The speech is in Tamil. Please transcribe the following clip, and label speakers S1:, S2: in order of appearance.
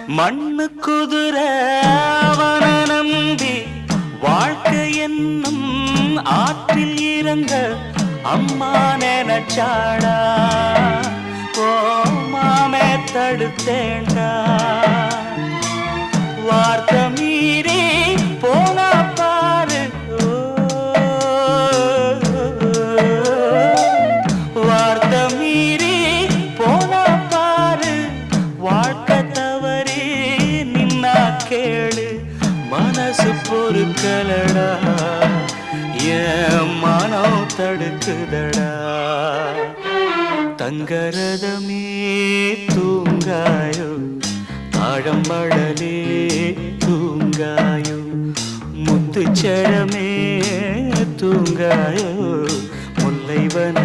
S1: மண்ணு குதிர அவன நம்பி வாழ்க்கை என்னும் ஆற்றில் இறங்க அம்மா நினைச்சாடா மாமே தடுத்தேண்டா வார்த்தை மீறி போனா பாரு வார்த்தை மீறி போனா பாரு வாழ்க்கை தவறி நின்னா கேளு மனசு பொறுக்கலடா என் மனம் தடுக்குதடா தங்கரதமே தூங்காயோ தாழம்பழலே தூங்காயோ முத்துச்சரமே தூங்காயோ முல்லைவன